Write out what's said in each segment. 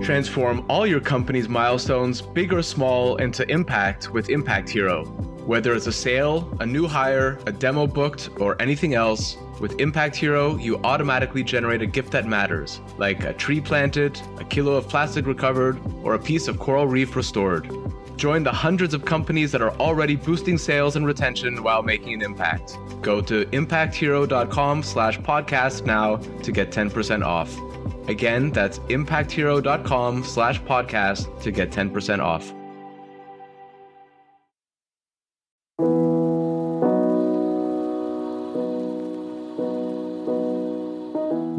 Transform all your company's milestones, big or small, into impact with Impact Hero. Whether it's a sale, a new hire, a demo booked, or anything else, with Impact Hero, you automatically generate a gift that matters, like a tree planted, a kilo of plastic recovered, or a piece of coral reef restored. Join the hundreds of companies that are already boosting sales and retention while making an impact. Go to impacthero.com/podcast now to get 10% off. Again, that's impacthero.com/podcast to get 10% off.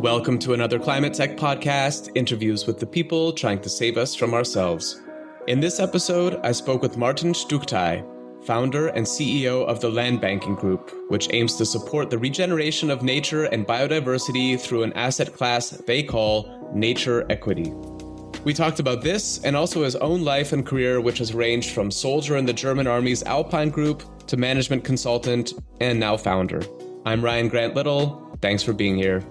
Welcome to another ClimateTech podcast, interviews with the people trying to save us from ourselves. In this episode, I spoke with Martin Stuchtey, founder and CEO of the Landbanking Group, which aims to support the regeneration of nature and biodiversity through an asset class they call nature equity. We talked about this and also his own life and career, which has ranged from soldier in the German Army's Alpine Group to management consultant and now founder. I'm Ryan Grant Little. Thanks for being here.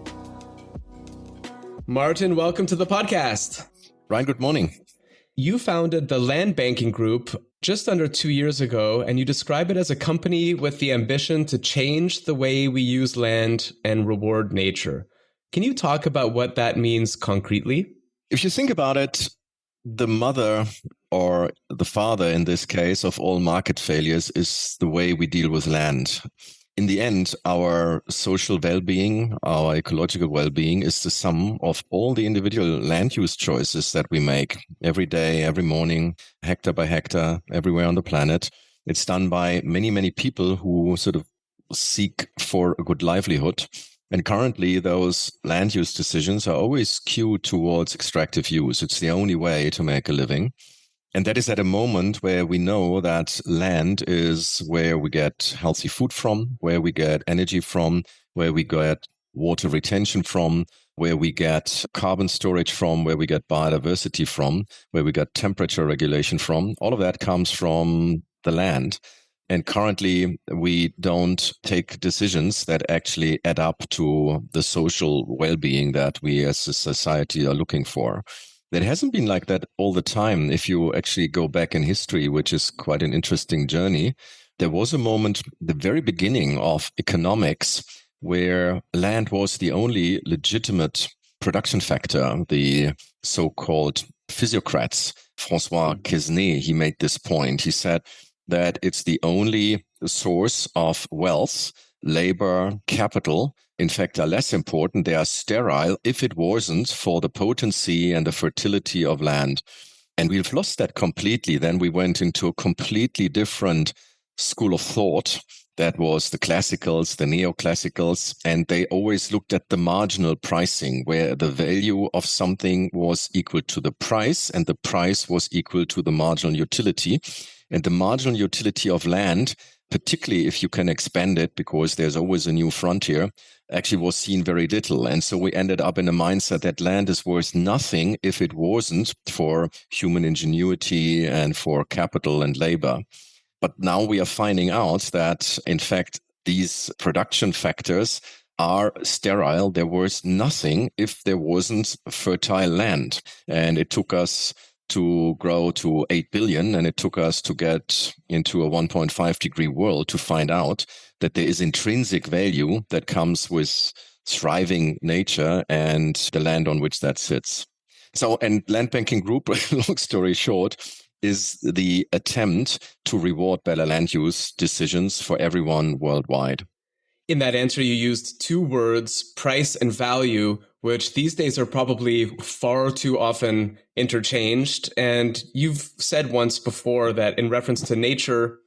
Martin, welcome to the podcast. Ryan, good morning. You founded the Landbanking Group just under 2 years ago, and you describe it as a company with the ambition to change the way we use land and reward nature. Can you talk about what that means concretely? If you think about it, the mother or the father in this case of all market failures is the way we deal with land. In the end, our social well-being, our ecological well-being is the sum of all the individual land use choices that we make every day, every morning, hectare by hectare, everywhere on the planet. It's done by many, many people who sort of seek for a good livelihood. And currently, those land use decisions are always skewed towards extractive use. It's the only way to make a living. And that is at a moment where we know that land is where we get healthy food from, where we get energy from, where we get water retention from, where we get carbon storage from, where we get biodiversity from, where we get temperature regulation from. All of that comes from the land. And currently, we don't take decisions that actually add up to the social well-being that we as a society are looking for. It hasn't been like that all the time. If you actually go back in history, which is quite an interesting journey, there was a moment, the very beginning of economics, where land was the only legitimate production factor. The so-called physiocrats, François Quesnay, he made this point. He said that it's the only source of wealth, labor, capital, in fact, are less important. They are sterile if it wasn't for the potency and the fertility of land. And we've lost that completely. Then we went into a completely different school of thought. That was the classicals, the neoclassicals, and they always looked at the marginal pricing, where the value of something was equal to the price and the price was equal to the marginal utility. And the marginal utility of land, particularly if you can expand it, because there's always a new frontier, actually was seen very little. And so we ended up in a mindset that land is worth nothing if it wasn't for human ingenuity and for capital and labor. But now we are finding out that, in fact, these production factors are sterile. They're worth nothing if there wasn't fertile land. And it took us to grow to 8 billion, and it took us to get into a 1.5 degree world to find out that there is intrinsic value that comes with thriving nature and the land on which that sits. So, and Landbanking Group, long story short, is the attempt to reward better land use decisions for everyone worldwide. In that answer, you used two words, price and value, which these days are probably far too often interchanged. And you've said once before that in reference to nature,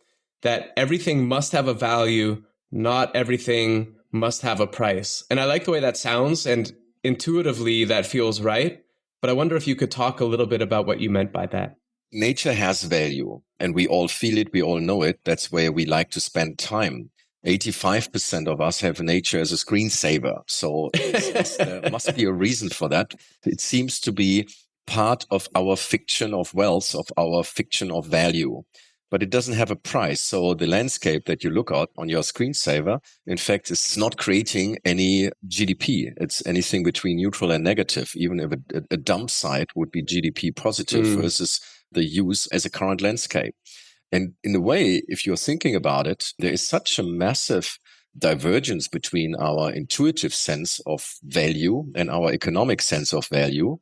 that everything must have a value, not everything must have a price. And I like the way that sounds, and intuitively that feels right. But I wonder if you could talk a little bit about what you meant by that. Nature has value, and we all feel it, we all know it. That's where we like to spend time. 85% of us have nature as a screensaver. So there must be a reason for that. It seems to be part of our fiction of wealth, of our fiction of value. but it doesn't have a price. So the landscape that you look at on your screensaver, in fact, is not creating any GDP. It's anything between neutral and negative. Even if a dump site would be GDP positive versus the use as a current landscape. And in a way, if you're thinking about it, there is such a massive divergence between our intuitive sense of value and our economic sense of value,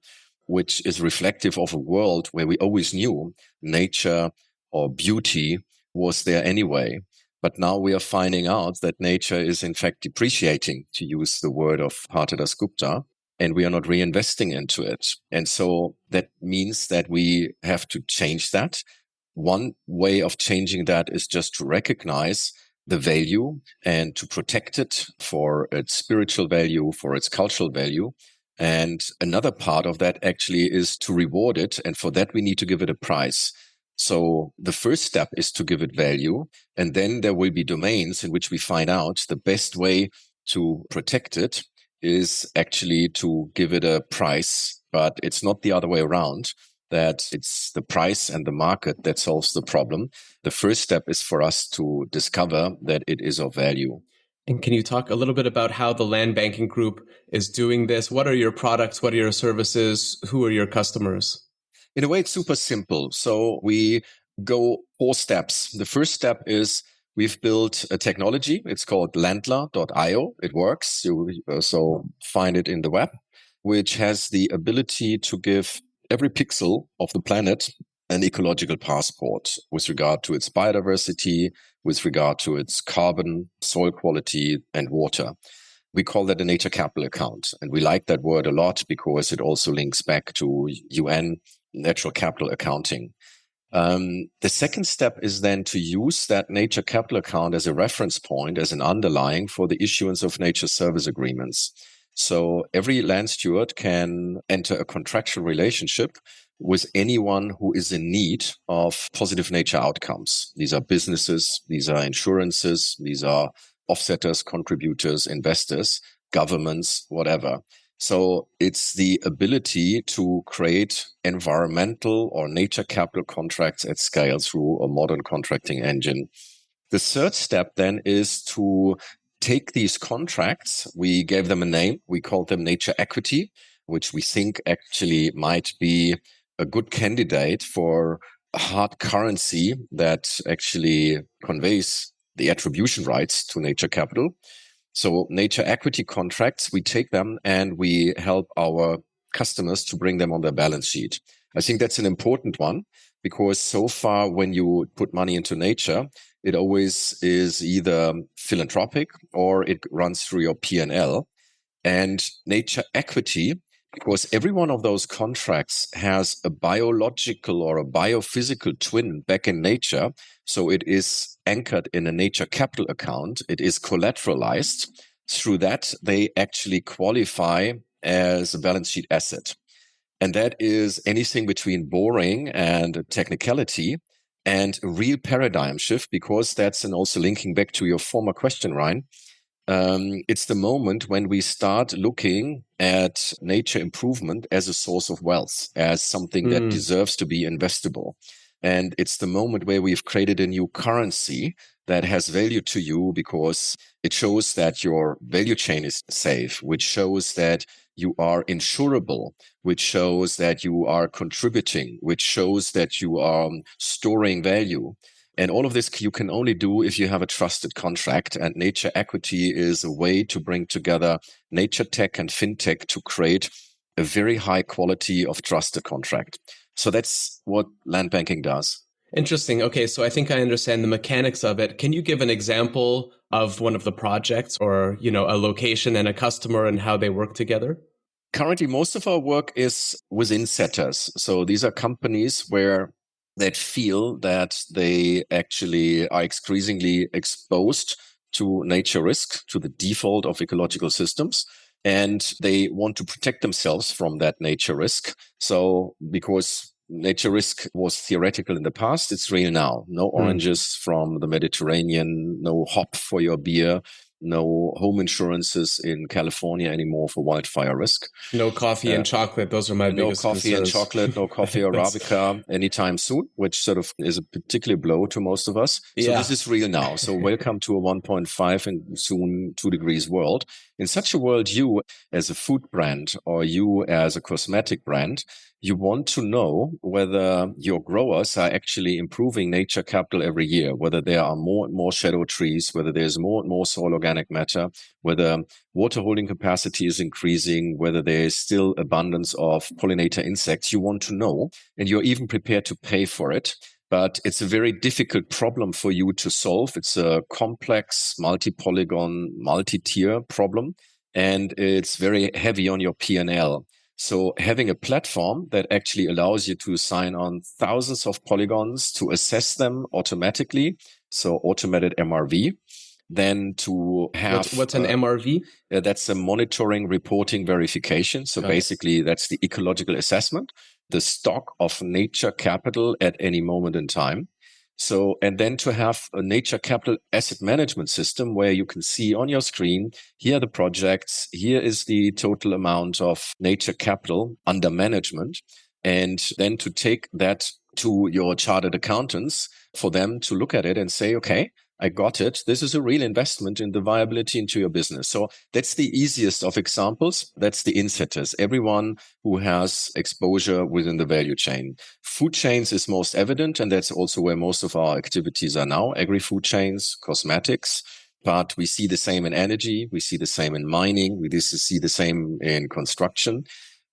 which is reflective of a world where we always knew nature or beauty was there anyway. But now we are finding out that nature is in fact depreciating, to use the word of Martin Stuchtey, and we are not reinvesting into it. And so that means that we have to change that. One way of changing that is just to recognize the value and to protect it for its spiritual value, for its cultural value. And another part of that actually is to reward it. And for that, we need to give it a price. So the first step is to give it value. And then there will be domains in which we find out the best way to protect it is actually to give it a price, but it's not the other way around, that it's the price and the market that solves the problem. The first step is for us to discover that it is of value. And can you talk a little bit about how the Landbanking Group is doing this? What are your products? What are your services? Who are your customers? In a way, it's super simple. So we go 4 steps. The first step is we've built a technology. It's called Landler.io. It works. You also find it in the web, which has the ability to give every pixel of the planet an ecological passport with regard to its biodiversity, with regard to its carbon, soil quality, and water. We call that a nature capital account. And we like that word a lot because it also links back to UN natural capital accounting. The second step is then to use that nature capital account as a reference point, as an underlying for the issuance of nature service agreements. So every land steward can enter a contractual relationship with anyone who is in need of positive nature outcomes. These are businesses, these are insurances, these are offsetters, contributors, investors, governments, whatever. So it's the ability to create environmental or nature capital contracts at scale through a modern contracting engine. The third step then is to take these contracts. We gave them a name. We called them nature equity, which we think actually might be a good candidate for a hard currency that actually conveys the attribution rights to nature capital. So nature equity contracts, we take them and we help our customers to bring them on their balance sheet. I think that's an important one because so far when you put money into nature, it always is either philanthropic or it runs through your P&L. And nature equity, because every one of those contracts has a biological or a biophysical twin back in nature. So it is anchored in a nature capital account. It is collateralized. Through that, they actually qualify as a balance sheet asset. And that is anything between boring and technicality and a real paradigm shift, because that's, and also linking back to your former question, Ryan, it's the moment when we start looking at nature improvement as a source of wealth, as something that deserves to be investable. And it's the moment where we've created a new currency that has value to you because it shows that your value chain is safe, which shows that you are insurable, which shows that you are contributing, which shows that you are storing value. And all of this you can only do if you have a trusted contract. And nature equity is a way to bring together nature tech and fintech to create a very high quality of trusted contract. So that's what land banking does. Interesting. Okay, so I think I understand the mechanics of it. Can you give an example of one of the projects or, a location and a customer and how they work together? Currently, most of our work is within setters. So these are companies that feel that they actually are increasingly exposed to nature risk, to the default of ecological systems. And they want to protect themselves from that nature risk. So because nature risk was theoretical in the past, it's real now. No oranges from the Mediterranean, no hop for your beer. no home insurances in California anymore for wildfire risk. No coffee and chocolate. Those are my no biggest coffee concerns. and chocolate, no coffee Arabica anytime soon, which sort of is a particular blow to most of us. So this is real now. So welcome to a 1.5 and soon 2 degrees world. In such a world, you as a food brand or you as a cosmetic brand, you want to know whether your growers are actually improving nature capital every year, whether there are more and more shadow trees, whether there's more and more soil organic matter, whether water holding capacity is increasing, whether there is still abundance of pollinator insects. You want to know, and you're even prepared to pay for it. But it's a very difficult problem for you to solve. It's a complex, multi-polygon, multi-tier problem, and it's very heavy on your P&L. So having a platform that actually allows you to sign on thousands of polygons to assess them automatically, so automated MRV, then to have... What's an MRV? That's a monitoring, reporting, verification. So basically, that's the ecological assessment, the stock of nature capital at any moment in time. So, and then to have a nature capital asset management system where you can see on your screen, here are the projects, here is the total amount of nature capital under management. And then to take that to your chartered accountants for them to look at it and say, okay, I got it. This is a real investment in the viability into your business. So that's the easiest of examples. That's the insetters, everyone who has exposure within the value chain. Food chains is most evident, and that's also where most of our activities are now, agri-food chains, cosmetics. But we see the same in energy. We see the same in mining. We see the same in construction.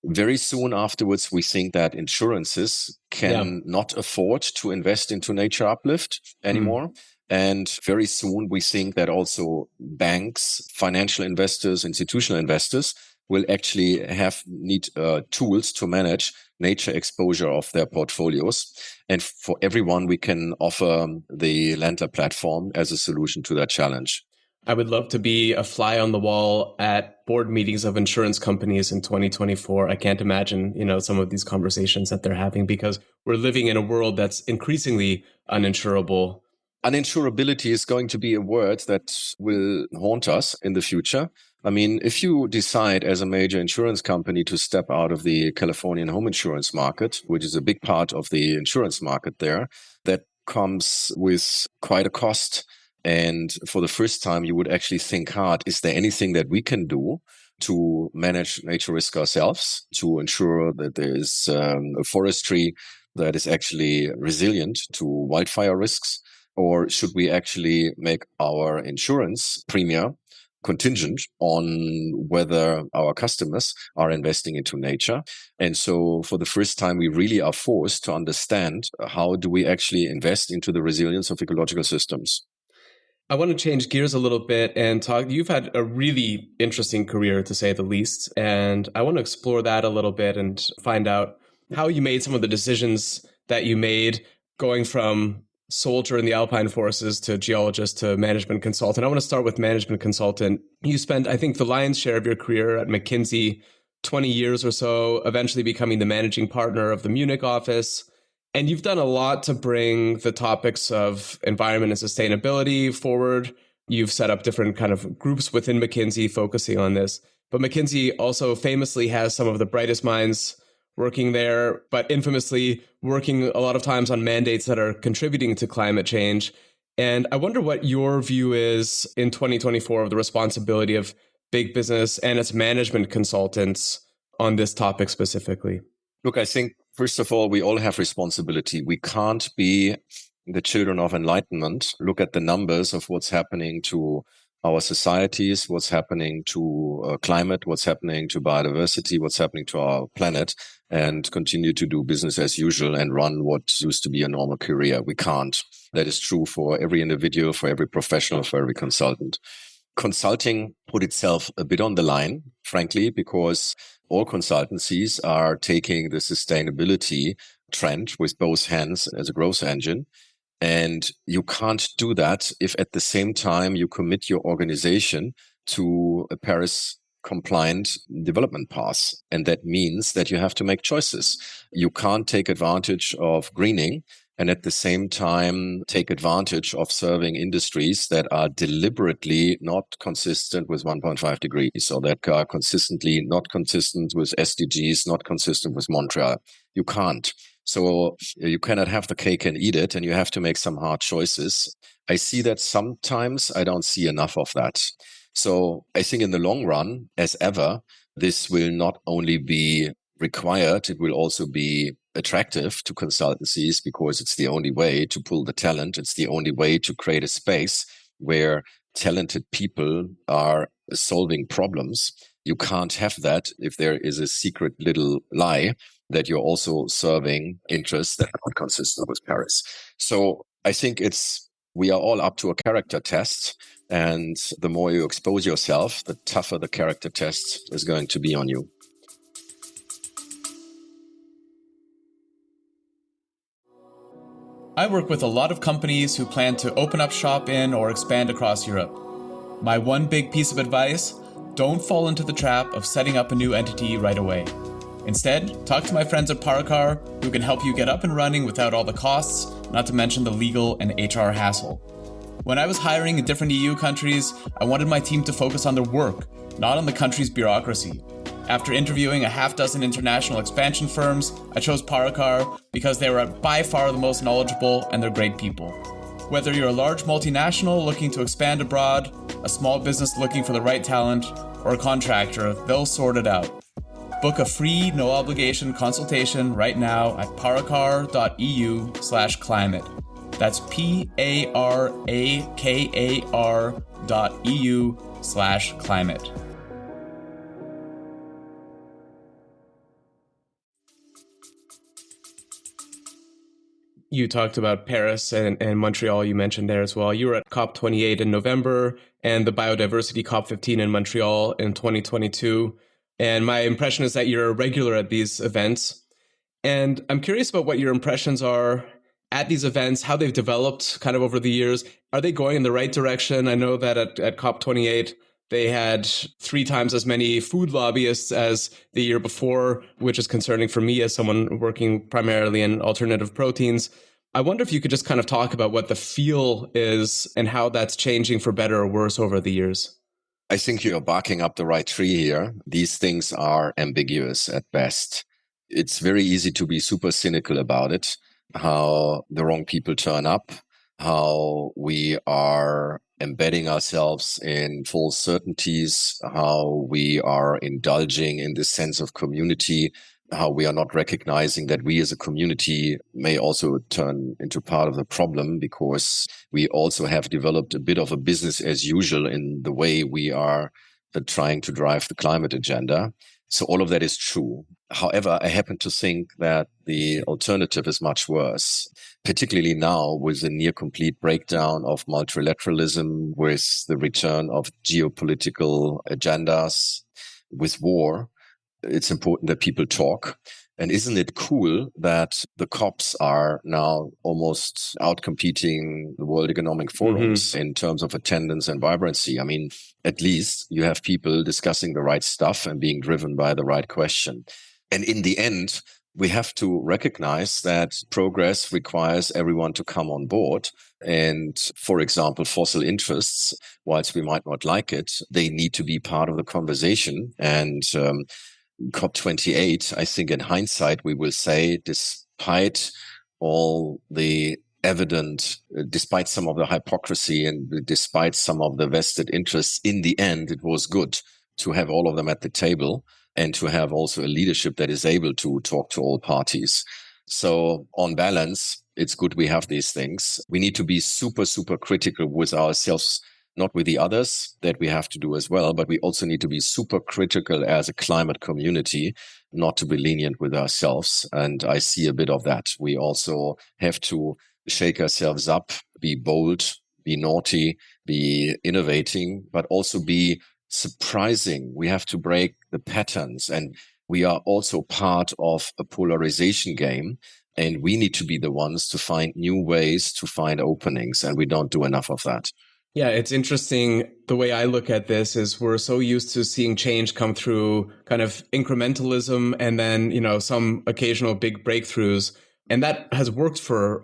Very soon afterwards, we think that insurances can not afford to invest into nature uplift anymore. And very soon, we think that also banks, financial investors, institutional investors will actually need tools to manage nature exposure of their portfolios. And for everyone, we can offer the Landler platform as a solution to that challenge. I would love to be a fly on the wall at board meetings of insurance companies in 2024. I can't imagine, some of these conversations that they're having because we're living in a world that's increasingly uninsurable. Uninsurability is going to be a word that will haunt us in the future. I mean, if you decide as a major insurance company to step out of the Californian home insurance market, which is a big part of the insurance market there, that comes with quite a cost. And for the first time, you would actually think hard, is there anything that we can do to manage nature risk ourselves, to ensure that there is a forestry that is actually resilient to wildfire risks? Or should we actually make our insurance premium contingent on whether our customers are investing into nature? And so for the first time, we really are forced to understand how do we actually invest into the resilience of ecological systems. I want to change gears a little bit and talk. You've had a really interesting career, to say the least. And I want to explore that a little bit and find out how you made some of the decisions that you made, going from soldier in the alpine forces to geologist to management consultant. I want to start with management consultant. You spent, I think, the lion's share of your career at McKinsey, 20 years or so, eventually becoming the managing partner of the Munich office. And you've done a lot to bring the topics of environment and sustainability forward. You've set up different kind of groups within McKinsey focusing on this. But McKinsey also famously has some of the brightest minds working there, but infamously working a lot of times on mandates that are contributing to climate change. And I wonder what your view is in 2024 of the responsibility of big business and its management consultants on this topic specifically. Look, I think, first of all, we all have responsibility. We can't be the children of enlightenment. Look at the numbers of what's happening to our societies, what's happening to climate, what's happening to biodiversity, what's happening to our planet, and continue to do business as usual and run what used to be a normal career. We can't. That is true for every individual, for every professional, for every consultant. Consulting put itself a bit on the line, frankly, because all consultancies are taking the sustainability trend with both hands as a growth engine. And you can't do that if at the same time you commit your organization to a Paris compliant development path. And that means that you have to make choices. You can't take advantage of greening and at the same time take advantage of serving industries that are deliberately not consistent with 1.5 degrees, or that are consistently not consistent with SDGs, not consistent with Montreal. You can't. So you cannot have the cake and eat it, and you have to make some hard choices. I see that sometimes. I don't see enough of that. So I think in the long run, as ever, this will not only be required, it will also be attractive to consultancies, because it's the only way to pull the talent. It's the only way to create a space where talented people are solving problems. You can't have that if there is a secret little lie that you're also serving interests that are not consistent with Paris. So I think we are all up to a character test. And the more you expose yourself, the tougher the character test is going to be on you. I work with a lot of companies who plan to open up shop in or expand across Europe. My one big piece of advice: don't fall into the trap of setting up a new entity right away. Instead, talk to my friends at Paracar, who can help you get up and running without all the costs, not to mention the legal and HR hassle. When I was hiring in different EU countries, I wanted my team to focus on their work, not on the country's bureaucracy. After interviewing a half dozen international expansion firms, I chose Paracar because they were by far the most knowledgeable, and they're great people. Whether you're a large multinational looking to expand abroad, a small business looking for the right talent, or a contractor, they'll sort it out. Book a free, no-obligation consultation right now at paracar.eu/climate. That's PARAKAR.eu/climate. You talked about Paris and Montreal, you mentioned there as well. You were at COP28 in November and the Biodiversity COP15 in Montreal in 2022. And my impression is that you're a regular at these events. And I'm curious about what your impressions are at these events, how they've developed kind of over the years. Are they going in the right direction? I know that at COP28, they had 3 times as many food lobbyists as the year before, which is concerning for me as someone working primarily in alternative proteins. I wonder if you could just kind of talk about what the feel is and how that's changing for better or worse over the years. I think you're barking up the right tree here. These things are ambiguous at best. It's very easy to be super cynical about it, how the wrong people turn up, how we are embedding ourselves in false certainties, how we are indulging in this sense of community, how we are not recognizing that we as a community may also turn into part of the problem, because we also have developed a bit of a business as usual in the way we are trying to drive the climate agenda. So all of that is true. However, I happen to think that the alternative is much worse, particularly now with the near complete breakdown of multilateralism, with the return of geopolitical agendas, with war. It's important that people talk. And isn't it cool that the COPs are now almost outcompeting the World Economic Forums in terms of attendance and vibrancy? I mean, at least you have people discussing the right stuff and being driven by the right question. And in the end, we have to recognize that progress requires everyone to come on board. And for example, fossil interests, whilst we might not like it, they need to be part of the conversation. And COP28, I think in hindsight, we will say, despite all the despite some of the hypocrisy and despite some of the vested interests, in the end, it was good to have all of them at the table and to have also a leadership that is able to talk to all parties. So on balance, it's good we have these things. We need to be super, super critical with ourselves, not with the others, that we have to do as well, but we also need to be super critical as a climate community, not to be lenient with ourselves. And I see a bit of that. We also have to shake ourselves up, be bold, be naughty, be innovating, but also be surprising. We have to break the patterns, and we are also part of a polarization game. And we need to be the ones to find new ways to find openings, and we don't do enough of that. Yeah, it's interesting. The way I look at this is we're so used to seeing change come through kind of incrementalism and then, some occasional big breakthroughs. And that has worked for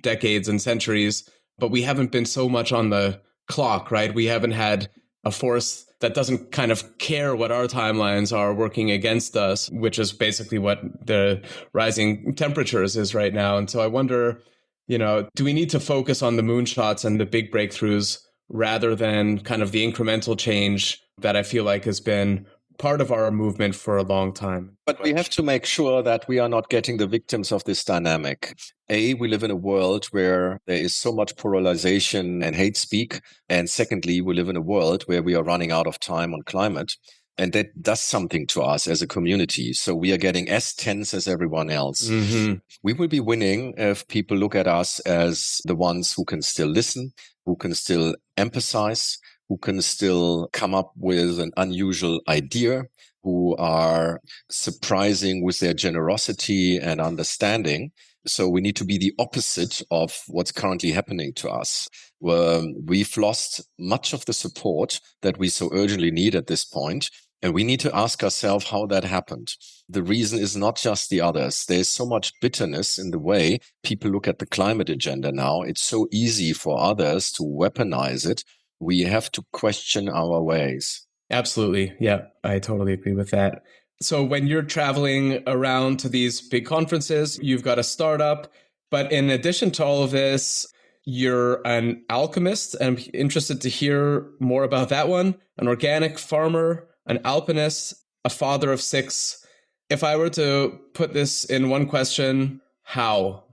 decades and centuries, but we haven't been so much on the clock, right? We haven't had a force that doesn't kind of care what our timelines are working against us, which is basically what the rising temperatures is right now. And so I wonder, do we need to focus on the moonshots and the big breakthroughs rather than kind of the incremental change that I feel like has been part of our movement for a long time? But we have to make sure that we are not getting the victims of this dynamic. We live in a world where there is so much polarization and hate speak. And secondly, we live in a world where we are running out of time on climate. And that does something to us as a community. So we are getting as tense as everyone else. Mm-hmm. We will be winning if people look at us as the ones who can still listen, who can still empathize, who can still come up with an unusual idea, who are surprising with their generosity and understanding. So we need to be the opposite of what's currently happening to us. We've lost much of the support that we so urgently need at this point. And we need to ask ourselves how that happened. The reason is not just the others. There's so much bitterness in the way people look at the climate agenda now. It's so easy for others to weaponize it. We have to question our ways. Absolutely. Yeah, I totally agree with that. So when you're traveling around to these big conferences, you've got a startup. But in addition to all of this, you're an alchemist. And I'm interested to hear more about that one. An organic farmer, an alpinist, a father of 6. If I were to put this in one question, how?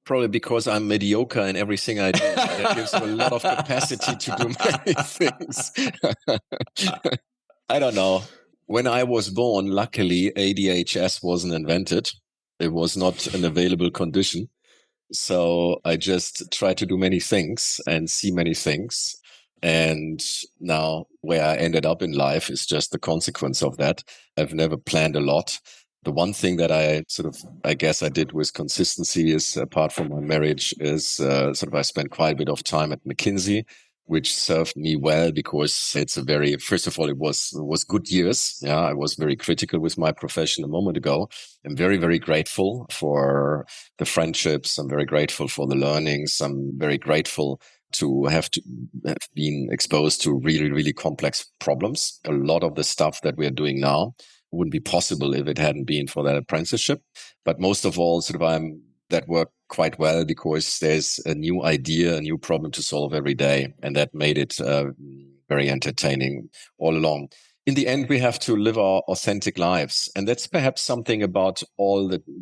Probably because I'm mediocre in everything I do. That gives me a lot of capacity to do many things. I don't know. When I was born, luckily, ADHS wasn't invented. It was not an available condition. So I just try to do many things and see many things. And now where I ended up in life is just the consequence of that. I've never planned a lot. The one thing that I guess I did with consistency is, apart from my marriage, is I spent quite a bit of time at McKinsey, which served me well because first of all, it was good years. Yeah, I was very critical with my profession a moment ago. I'm very, very grateful for the friendships. I'm very grateful for the learnings. I'm very grateful to have been exposed to really, really complex problems. A lot of the stuff that we're doing now wouldn't be possible if it hadn't been for that apprenticeship. But most of all, that worked quite well because there's a new idea, a new problem to solve every day. And that made it very entertaining all along. In the end, we have to live our authentic lives. And that's perhaps something about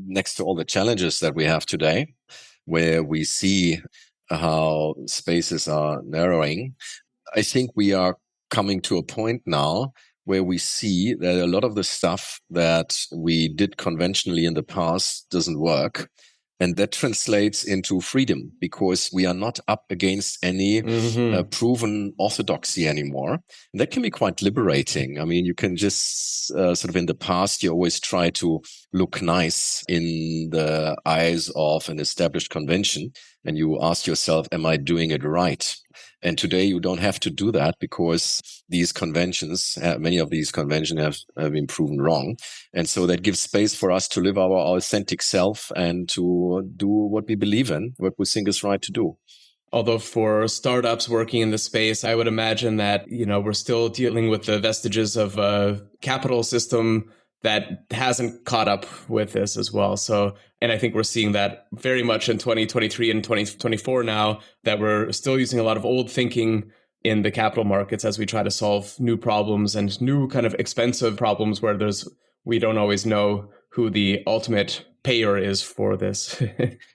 next to all the challenges that we have today, where we see how spaces are narrowing. I think we are coming to a point now where we see that a lot of the stuff that we did conventionally in the past doesn't work. And that translates into freedom because we are not up against any proven orthodoxy anymore. And that can be quite liberating. I mean, you can just in the past, you always try to look nice in the eyes of an established convention. And you ask yourself, am I doing it right? And today you don't have to do that because these conventions, many of these conventions have been proven wrong. And so that gives space for us to live our authentic self and to do what we believe in, what we think is right to do. Although for startups working in the space, I would imagine that, we're still dealing with the vestiges of a capital system that hasn't caught up with this as well. So, and I think we're seeing that very much in 2023 and 2024 now, that we're still using a lot of old thinking in the capital markets as we try to solve new problems and new kind of expensive problems where we don't always know who the ultimate payer is for this.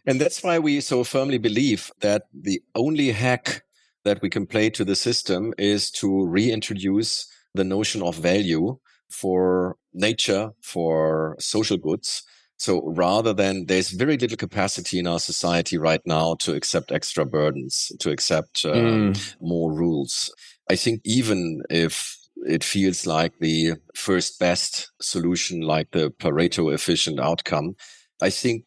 And that's why we so firmly believe that the only hack that we can play to the system is to reintroduce the notion of value for nature, for social goods. So rather than, there's very little capacity in our society right now to accept extra burdens, to accept more rules. I think even if it feels like the first best solution, like the Pareto efficient outcome, I think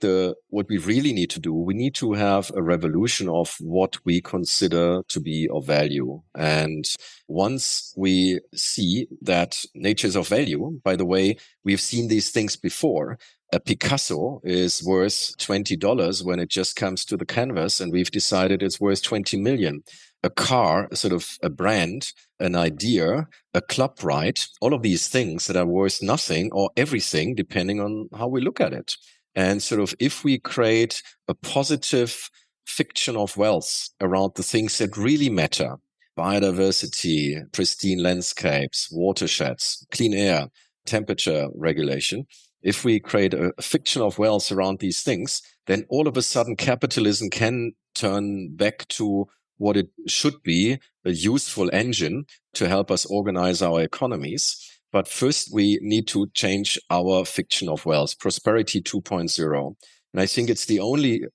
what we really need to do, we need to have a revolution of what we consider to be of value. And once we see that nature is of value, by the way, we've seen these things before, A Picasso is worth $20 when it just comes to the canvas, and we've decided it's worth 20 million. A car, sort of a brand, an idea, a club ride, all of these things that are worth nothing or everything, depending on how we look at it. And sort of if we create a positive fiction of wealth around the things that really matter, biodiversity, pristine landscapes, watersheds, clean air, temperature regulation, if we create a fiction of wealth around these things, then all of a sudden capitalism can turn back to what it should be, a useful engine to help us organize our economies. But first, we need to change our fiction of wealth, prosperity 2.0. And I think it's the only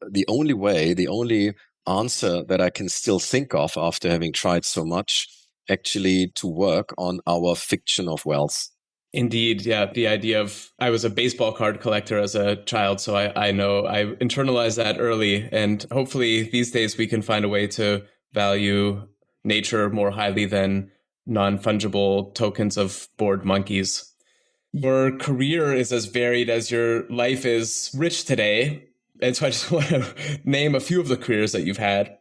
way, the only answer that I can still think of after having tried so much, actually to work on our fiction of wealth. Indeed. Yeah. The idea of, I was a baseball card collector as a child, so I know I internalized that early. And hopefully these days we can find a way to value nature more highly than non-fungible tokens of bored monkeys. Your career is as varied as your life is rich today. And so I just want to name a few of the careers that you've had.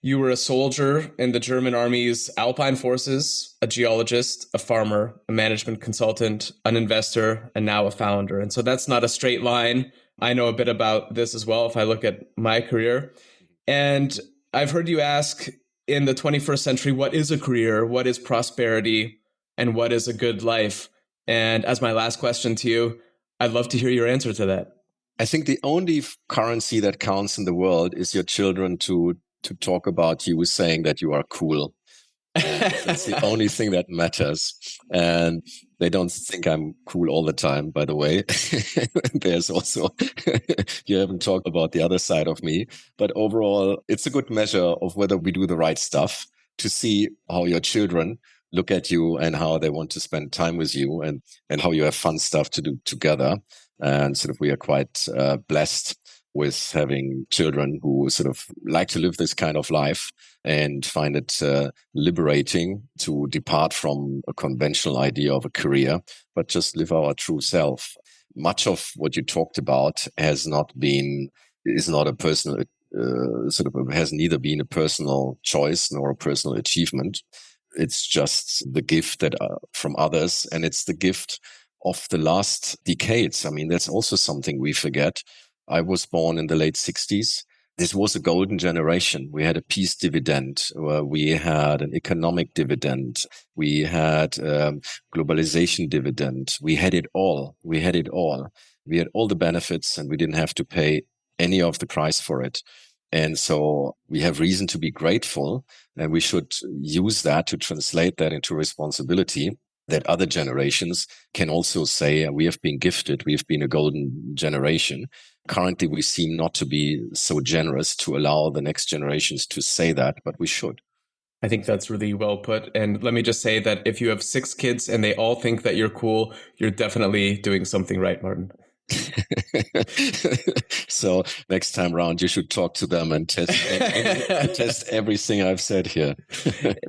You were a soldier in the German Army's Alpine forces, a geologist, a farmer, a management consultant, an investor, and now a founder. And so that's not a straight line. I know a bit about this as well if I look at my career. And I've heard you ask in the 21st century, what is a career? What is prosperity? And what is a good life? And as my last question to you, I'd love to hear your answer to that. I think the only currency that counts in the world is your children to talk about you saying that you are cool. That's the only thing that matters. And they don't think I'm cool all the time, by the way. There's also, you haven't talked about the other side of me. But overall, it's a good measure of whether we do the right stuff, to see how your children look at you and how they want to spend time with you, and how you have fun stuff to do together. And sort of we are quite blessed with having children who sort of like to live this kind of life and find it liberating to depart from a conventional idea of a career, but just live our true self. Much of what you talked about is not a personal, has neither been a personal choice nor a personal achievement. It's just the gift that from others, and it's the gift of the last decades. I mean, that's also something we forget. I was born in the late 60s. This was a golden generation. We had a peace dividend. We had an economic dividend. We had globalization dividend. We had it all. We had all the benefits, and we didn't have to pay any of the price for it. And so we have reason to be grateful, and we should use that to translate that into responsibility, that other generations can also say, we have been gifted, we've been a golden generation. Currently, we seem not to be so generous to allow the next generations to say that, but we should. I think that's really well put. And let me just say that if you have 6 kids and they all think that you're cool, you're definitely doing something right, Martin. So next time round, you should talk to them and test everything I've said here.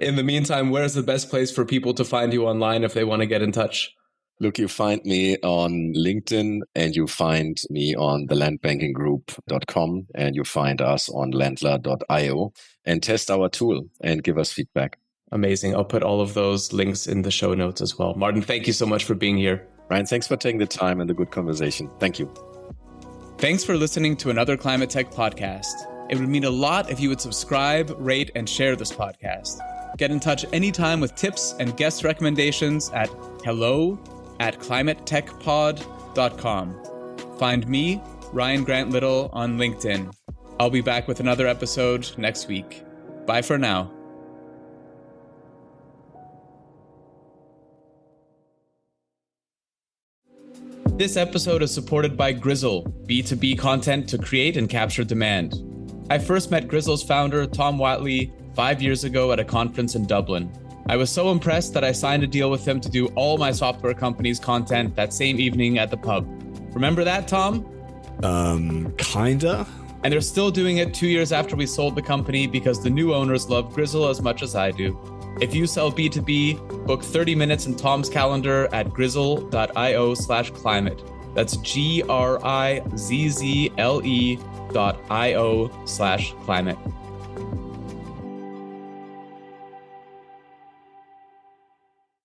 In the meantime, where's the best place for people to find you online if they want to get in touch? Look, you find me on LinkedIn, and you find me on the landbankinggroup.com, and you find us on landler.io, and test our tool and give us feedback. Amazing. I'll put all of those links in the show notes as well. Martin, thank you so much for being here. Ryan, thanks for taking the time and the good conversation. Thank you. Thanks for listening to another ClimateTech podcast. It would mean a lot if you would subscribe, rate, and share this podcast. Get in touch anytime with tips and guest recommendations at hello@climatetechpod.com. Find me, Ryan Grant Little, on LinkedIn. I'll be back with another episode next week. Bye for now. This episode is supported by Grizzle, B2B content to create and capture demand. I first met Grizzle's founder, Tom Watley, 5 years ago at a conference in Dublin. I was so impressed that I signed a deal with him to do all my software company's content that same evening at the pub. Remember that, Tom? Kinda. And they're still doing it 2 years after we sold the company because the new owners love Grizzle as much as I do. If you sell B2B, book 30 minutes in Tom's calendar at grizzle.io/climate. That's GRIZZLE.io/climate.